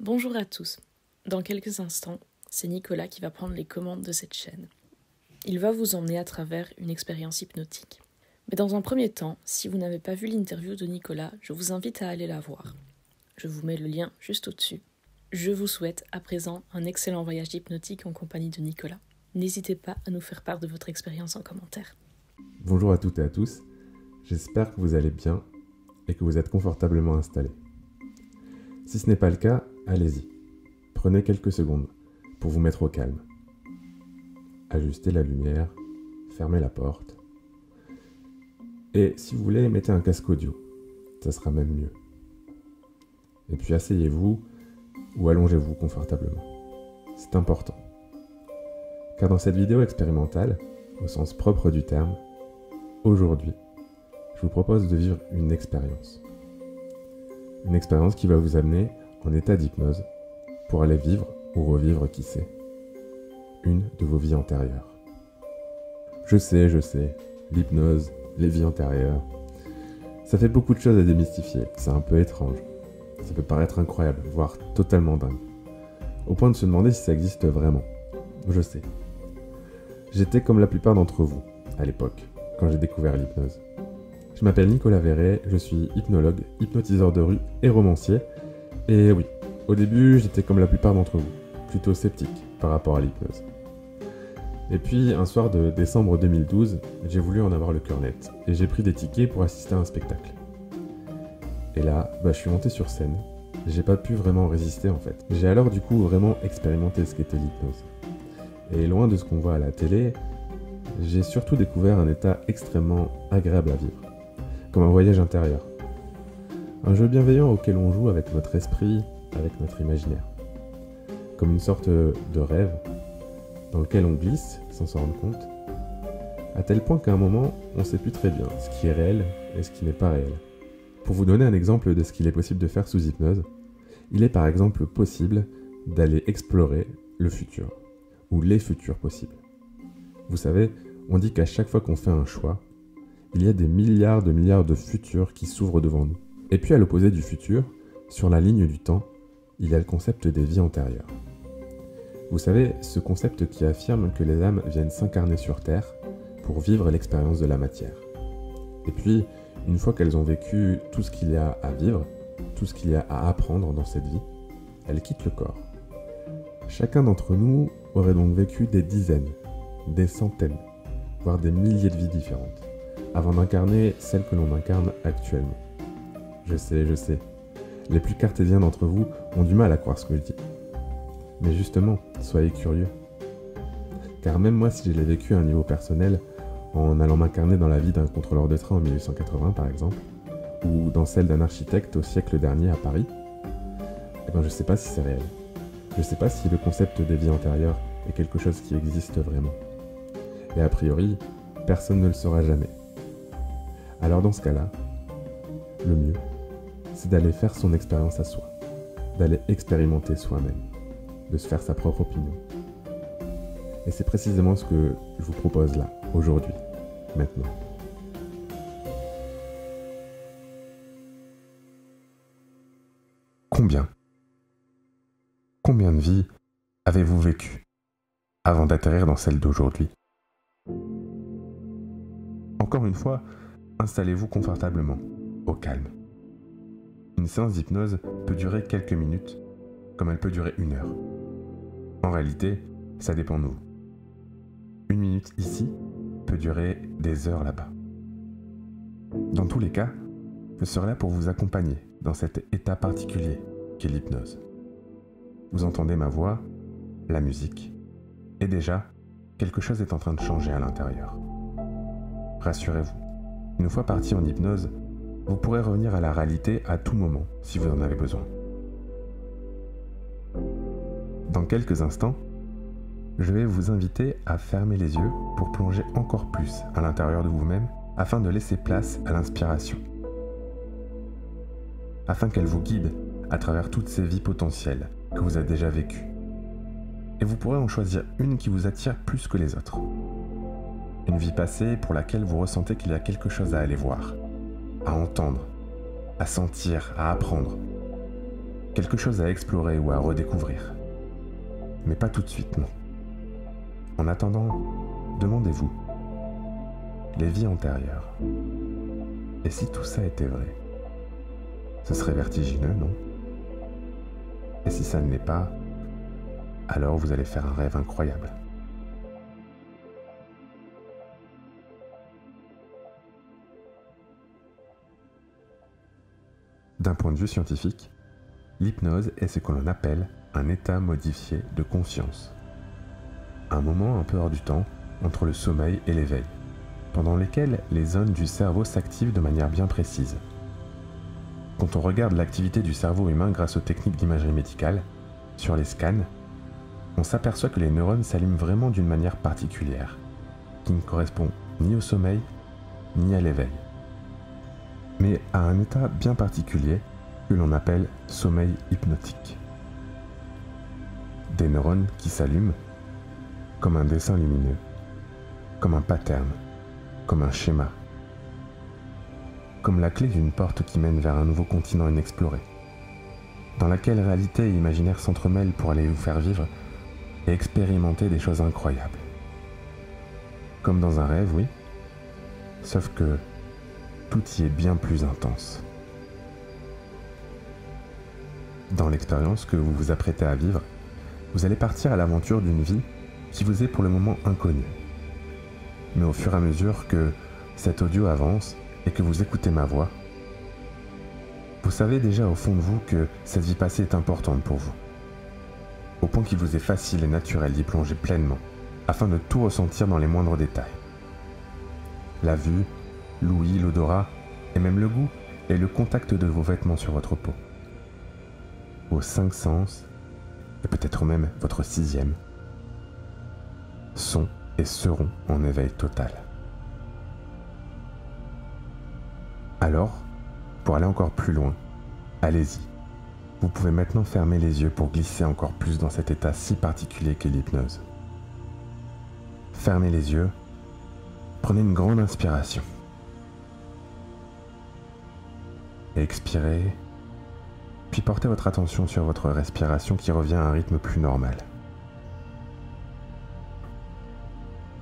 Bonjour à tous. Dans quelques instants, c'est Nicolas qui va prendre les commandes de cette chaîne. Il va vous emmener à travers une expérience hypnotique. Mais dans un premier temps, si vous n'avez pas vu l'interview de Nicolas, je vous invite à aller la voir. Je vous mets le lien juste au-dessus. Je vous souhaite à présent un excellent voyage hypnotique en compagnie de Nicolas. N'hésitez pas à nous faire part de votre expérience en commentaire. Bonjour à toutes et à tous, j'espère que vous allez bien et que vous êtes confortablement installés. Si ce n'est pas le cas, allez-y. Prenez quelques secondes pour vous mettre au calme. Ajustez la lumière, fermez la porte. Et si vous voulez, mettez un casque audio, ça sera même mieux. Et puis asseyez-vous ou allongez-vous confortablement. C'est important. Car dans cette vidéo expérimentale, au sens propre du terme, aujourd'hui, je vous propose de vivre une expérience. Une expérience qui va vous amener en état d'hypnose pour aller vivre ou revivre, qui sait, une de vos vies antérieures. Je sais, l'hypnose, les vies antérieures, ça fait beaucoup de choses à démystifier, c'est un peu étrange. Ça peut paraître incroyable, voire totalement dingue. Au point de se demander si ça existe vraiment. Je sais. J'étais comme la plupart d'entre vous, à l'époque, quand j'ai découvert l'hypnose. Je m'appelle Nicolas Verret, je suis hypnologue, hypnotiseur de rue et romancier. Et oui, au début, j'étais comme la plupart d'entre vous, plutôt sceptique par rapport à l'hypnose. Et puis, un soir de décembre 2012, j'ai voulu en avoir le cœur net, et j'ai pris des tickets pour assister à un spectacle. Et là, je suis monté sur scène. J'ai pas pu vraiment résister en fait. J'ai alors du coup vraiment expérimenté ce qu'était l'hypnose. Et loin de ce qu'on voit à la télé, j'ai surtout découvert un état extrêmement agréable à vivre. Comme un voyage intérieur. Un jeu bienveillant auquel on joue avec notre esprit, avec notre imaginaire. Comme une sorte de rêve dans lequel on glisse sans s'en rendre compte. À tel point qu'à un moment, on ne sait plus très bien ce qui est réel et ce qui n'est pas réel. Pour vous donner un exemple de ce qu'il est possible de faire sous hypnose, il est par exemple possible d'aller explorer le futur, ou les futurs possibles. Vous savez, on dit qu'à chaque fois qu'on fait un choix, il y a des milliards de futurs qui s'ouvrent devant nous. Et puis à l'opposé du futur, sur la ligne du temps, il y a le concept des vies antérieures. Vous savez, ce concept qui affirme que les âmes viennent s'incarner sur Terre pour vivre l'expérience de la matière. Et puis, une fois qu'elles ont vécu tout ce qu'il y a à vivre, tout ce qu'il y a à apprendre dans cette vie, elles quittent le corps. Chacun d'entre nous aurait donc vécu des dizaines, des centaines, voire des milliers de vies différentes, avant d'incarner celle que l'on incarne actuellement. Je sais, les plus cartésiens d'entre vous ont du mal à croire ce que je dis. Mais justement, soyez curieux. Car même moi, si je l'ai vécu à un niveau personnel, en allant m'incarner dans la vie d'un contrôleur de train en 1880 par exemple, ou dans celle d'un architecte au siècle dernier à Paris, je sais pas si c'est réel. Je sais pas si le concept des vies antérieures est quelque chose qui existe vraiment. Et a priori, personne ne le saura jamais. Alors dans ce cas-là, le mieux, c'est d'aller faire son expérience à soi, d'aller expérimenter soi-même, de se faire sa propre opinion. Et c'est précisément ce que je vous propose là, aujourd'hui, maintenant. Combien de vies avez-vous vécu avant d'atterrir dans celle d'aujourd'hui? Encore une fois, installez-vous confortablement, au calme. Une séance d'hypnose peut durer quelques minutes, comme elle peut durer 1 heure. En réalité, ça dépend de vous. 1 minute ici peut durer des heures là-bas. Dans tous les cas, je serai là pour vous accompagner dans cet état particulier qu'est l'hypnose. Vous entendez ma voix, la musique, et déjà, quelque chose est en train de changer à l'intérieur. Rassurez-vous, une fois parti en hypnose, vous pourrez revenir à la réalité à tout moment si vous en avez besoin. Dans quelques instants, je vais vous inviter à fermer les yeux pour plonger encore plus à l'intérieur de vous-même afin de laisser place à l'inspiration. Afin qu'elle vous guide à travers toutes ces vies potentielles que vous avez déjà vécues. Et vous pourrez en choisir une qui vous attire plus que les autres. Une vie passée pour laquelle vous ressentez qu'il y a quelque chose à aller voir, à entendre, à sentir, à apprendre. quelque chose à explorer ou à redécouvrir. Mais pas tout de suite, non. En attendant, demandez-vous, les vies antérieures, et si tout ça était vrai? Ce serait vertigineux, non? Et si ça ne l'est pas, alors vous allez faire un rêve incroyable. D'un point de vue scientifique, l'hypnose est ce que l'on appelle un état modifié de conscience. Un moment un peu hors du temps, entre le sommeil et l'éveil, pendant lesquels les zones du cerveau s'activent de manière bien précise. Quand on regarde l'activité du cerveau humain grâce aux techniques d'imagerie médicale, sur les scans, on s'aperçoit que les neurones s'allument vraiment d'une manière particulière, qui ne correspond ni au sommeil, ni à l'éveil, mais à un état bien particulier que l'on appelle sommeil hypnotique. Des neurones qui s'allument comme un dessin lumineux, comme un pattern, comme un schéma, comme la clé d'une porte qui mène vers un nouveau continent inexploré, dans laquelle réalité et imaginaire s'entremêlent pour aller vous faire vivre et expérimenter des choses incroyables. Comme dans un rêve, oui, sauf que tout y est bien plus intense. Dans l'expérience que vous vous apprêtez à vivre, vous allez partir à l'aventure d'une vie qui vous est pour le moment inconnue. Mais au fur et à mesure que cet audio avance et que vous écoutez ma voix, vous savez déjà au fond de vous que cette vie passée est importante pour vous, au point qu'il vous est facile et naturel d'y plonger pleinement, afin de tout ressentir dans les moindres détails. La vue, l'ouïe, l'odorat, et même le goût, et le contact de vos vêtements sur votre peau. Vos 5 sens, et peut-être même votre 6e, sont et seront en éveil total. Alors, pour aller encore plus loin, allez-y. Vous pouvez maintenant fermer les yeux pour glisser encore plus dans cet état si particulier qu'est l'hypnose. Fermez les yeux, prenez une grande inspiration. Et expirez, puis portez votre attention sur votre respiration qui revient à un rythme plus normal.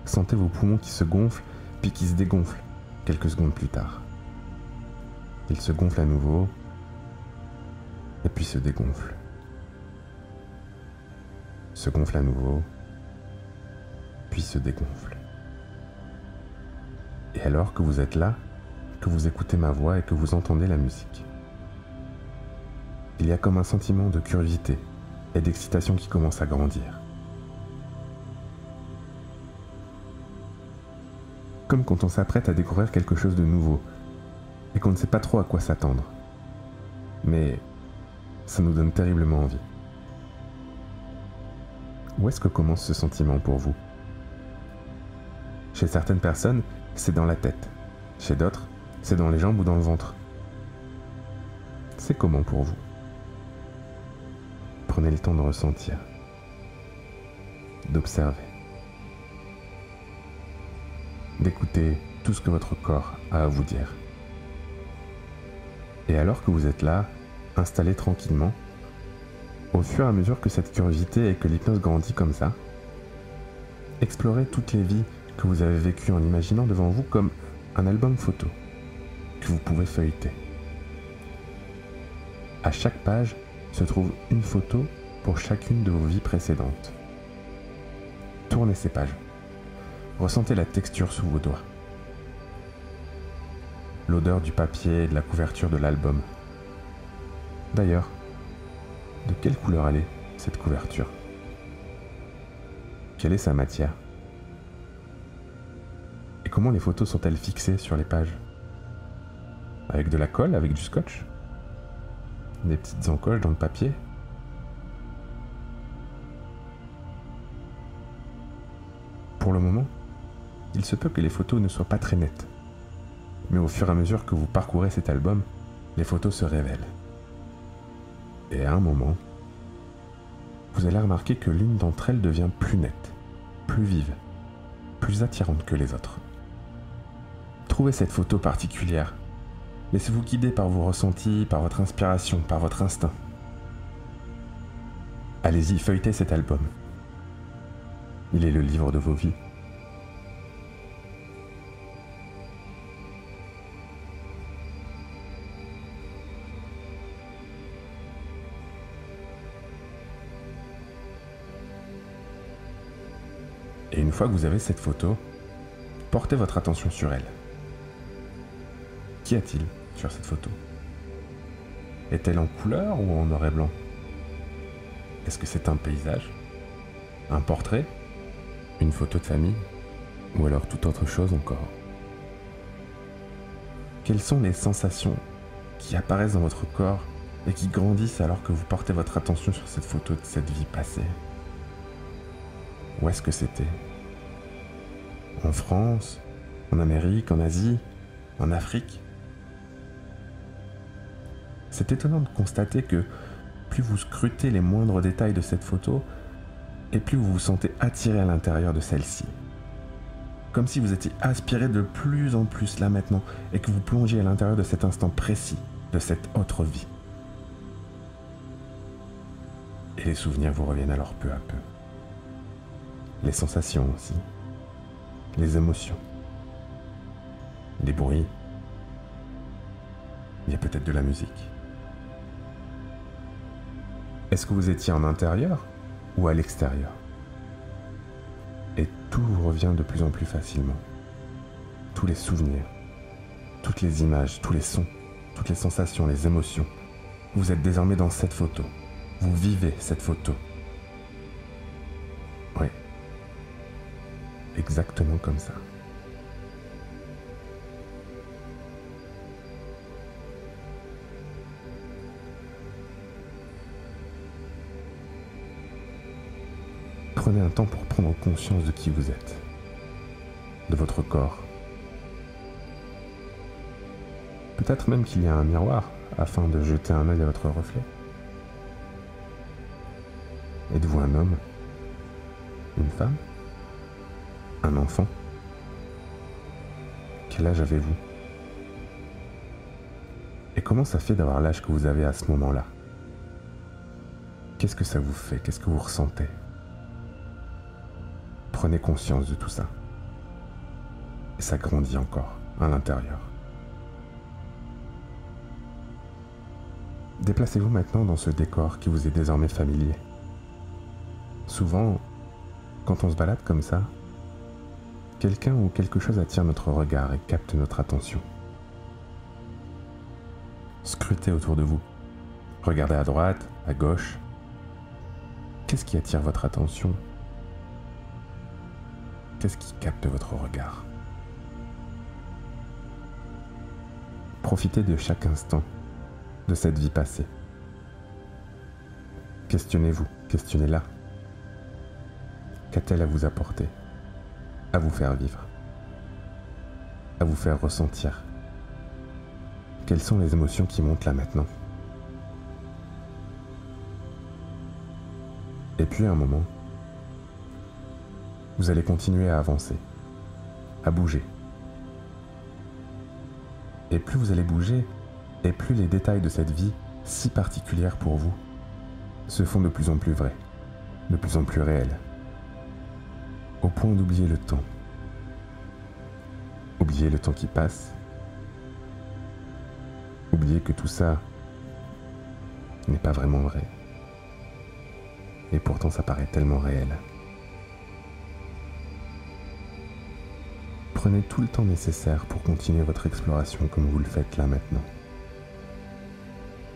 Sentez vos poumons qui se gonflent, puis qui se dégonflent quelques secondes plus tard. Ils se gonflent à nouveau, et puis se dégonflent. Se gonflent à nouveau, puis se dégonflent. Et alors que vous êtes là, que vous écoutez ma voix et que vous entendez la musique, il y a comme un sentiment de curiosité et d'excitation qui commence à grandir. Comme quand on s'apprête à découvrir quelque chose de nouveau et qu'on ne sait pas trop à quoi s'attendre. Mais ça nous donne terriblement envie. Où est-ce que commence ce sentiment pour vous? Chez certaines personnes, c'est dans la tête. Chez d'autres, c'est dans les jambes ou dans le ventre. C'est comment pour vous? Prenez le temps de ressentir, d'observer, d'écouter tout ce que votre corps a à vous dire. Et alors que vous êtes là, installé tranquillement, au fur et à mesure que cette curiosité et que l'hypnose grandit comme ça, explorez toutes les vies que vous avez vécues en imaginant devant vous comme un album photo que vous pouvez feuilleter. À chaque page se trouve une photo pour chacune de vos vies précédentes. Tournez ces pages. Ressentez la texture sous vos doigts. L'odeur du papier et de la couverture de l'album. D'ailleurs, de quelle couleur elle est, cette couverture? Quelle est sa matière? Et comment les photos sont-elles fixées sur les pages? Avec de la colle, avec du scotch? Des petites encoches dans le papier? Pour le moment, il se peut que les photos ne soient pas très nettes. Mais au fur et à mesure que vous parcourez cet album, les photos se révèlent. Et à un moment, vous allez remarquer que l'une d'entre elles devient plus nette, plus vive, plus attirante que les autres. Trouvez cette photo particulière. Laissez-vous guider par vos ressentis, par votre inspiration, par votre instinct. Allez-y, feuilletez cet album. Il est le livre de vos vies. Et une fois que vous avez cette photo, portez votre attention sur elle. Qu'y a-t-il sur cette photo? Est-elle en couleur ou en noir et blanc? Est-ce que c'est un paysage? Un portrait? Une photo de famille? Ou alors toute autre chose encore? Quelles sont les sensations qui apparaissent dans votre corps et qui grandissent alors que vous portez votre attention sur cette photo de cette vie passée? Où est-ce que c'était? En France? En Amérique? En Asie? En Afrique? C'est étonnant de constater que plus vous scrutez les moindres détails de cette photo, et plus vous vous sentez attiré à l'intérieur de celle-ci. Comme si vous étiez aspiré de plus en plus là maintenant, et que vous plongiez à l'intérieur de cet instant précis, de cette autre vie. Et les souvenirs vous reviennent alors peu à peu. Les sensations aussi. Les émotions. Les bruits. Il y a peut-être de la musique. Est-ce que vous étiez en intérieur ou à l'extérieur? Et tout vous revient de plus en plus facilement. Tous les souvenirs, toutes les images, tous les sons, toutes les sensations, les émotions. Vous êtes désormais dans cette photo. Vous vivez cette photo. Oui. Exactement comme ça. Prenez un temps pour prendre conscience de qui vous êtes, de votre corps. Peut-être même qu'il y a un miroir afin de jeter un œil à votre reflet. Êtes-vous un homme? Une femme? Un enfant? Quel âge avez-vous? Et comment ça fait d'avoir l'âge que vous avez à ce moment-là? Qu'est-ce que ça vous fait? Qu'est-ce que vous ressentez? Prenez conscience de tout ça. Et ça grandit encore à l'intérieur. Déplacez-vous maintenant dans ce décor qui vous est désormais familier. Souvent, quand on se balade comme ça, quelqu'un ou quelque chose attire notre regard et capte notre attention. Scrutez autour de vous. Regardez à droite, à gauche. Qu'est-ce qui attire votre attention ? Qu'est-ce qui capte votre regard? Profitez de chaque instant de cette vie passée. Questionnez-vous, questionnez-la. Qu'a-t-elle à vous apporter? À vous faire vivre? À vous faire ressentir? Quelles sont les émotions qui montent là maintenant? Et puis à un moment, vous allez continuer à avancer, à bouger. Et plus vous allez bouger, et plus les détails de cette vie, si particulière pour vous, se font de plus en plus vrais, de plus en plus réels, au point d'oublier le temps. Oublier le temps qui passe, oublier que tout ça n'est pas vraiment vrai. Et pourtant ça paraît tellement réel. Prenez tout le temps nécessaire pour continuer votre exploration comme vous le faites là maintenant.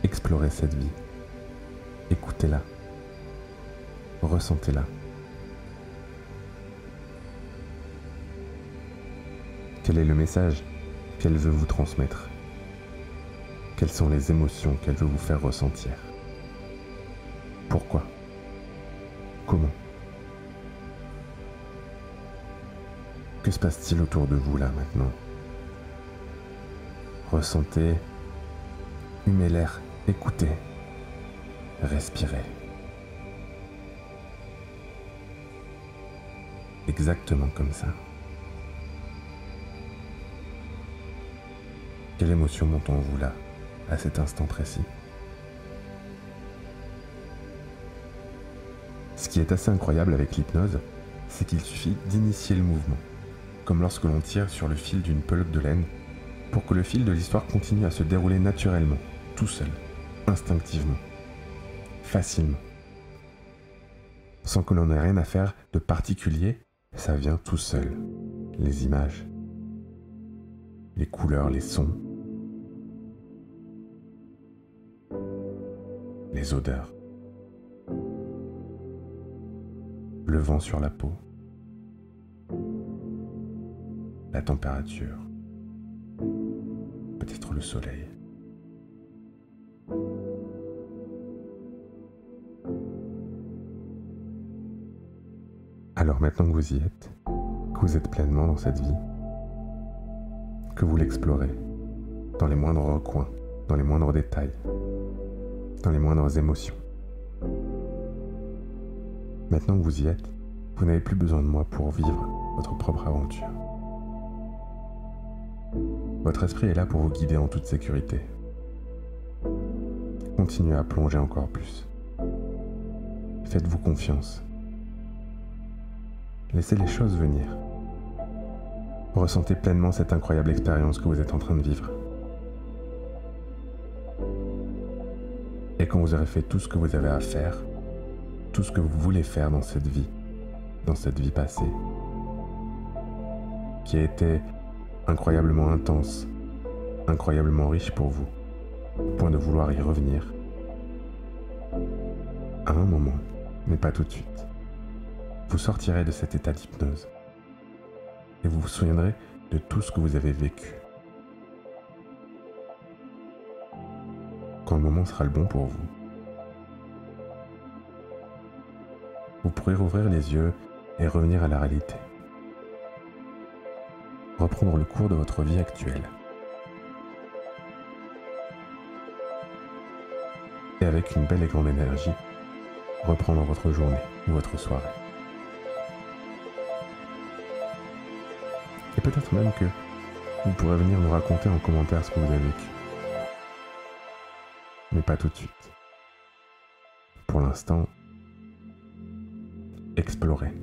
Explorez cette vie. Écoutez-la. Ressentez-la. Quel est le message qu'elle veut vous transmettre? Quelles sont les émotions qu'elle veut vous faire ressentir? Pourquoi? Comment? Que se passe-t-il autour de vous là maintenant? Ressentez, humez l'air, écoutez, respirez. Exactement comme ça. Quelle émotion monte en vous là, à cet instant précis? Ce qui est assez incroyable avec l'hypnose, c'est qu'il suffit d'initier le mouvement, comme lorsque l'on tire sur le fil d'une pelote de laine, pour que le fil de l'histoire continue à se dérouler naturellement, tout seul, instinctivement, facilement. Sans que l'on ait rien à faire de particulier, ça vient tout seul. Les images, les couleurs, les sons, les odeurs, le vent sur la peau, la température, peut-être le soleil. Alors maintenant que vous y êtes, que vous êtes pleinement dans cette vie, que vous l'explorez, dans les moindres recoins, dans les moindres détails, dans les moindres émotions. Maintenant que vous y êtes, vous n'avez plus besoin de moi pour vivre votre propre aventure. Votre esprit est là pour vous guider en toute sécurité. Continuez à plonger encore plus. Faites-vous confiance. Laissez les choses venir. Ressentez pleinement cette incroyable expérience que vous êtes en train de vivre. Et quand vous aurez fait tout ce que vous avez à faire, tout ce que vous voulez faire dans cette vie passée, qui a été incroyablement intense, incroyablement riche pour vous, au point de vouloir y revenir, à un moment, mais pas tout de suite, vous sortirez de cet état d'hypnose et vous vous souviendrez de tout ce que vous avez vécu. Quand le moment sera le bon pour vous, vous pourrez rouvrir les yeux et revenir à la réalité. Reprendre le cours de votre vie actuelle. Et avec une belle et grande énergie, reprendre votre journée ou votre soirée. Et peut-être même que vous pourrez venir nous raconter en commentaire ce que vous avez vécu. Mais pas tout de suite. Pour l'instant, explorez.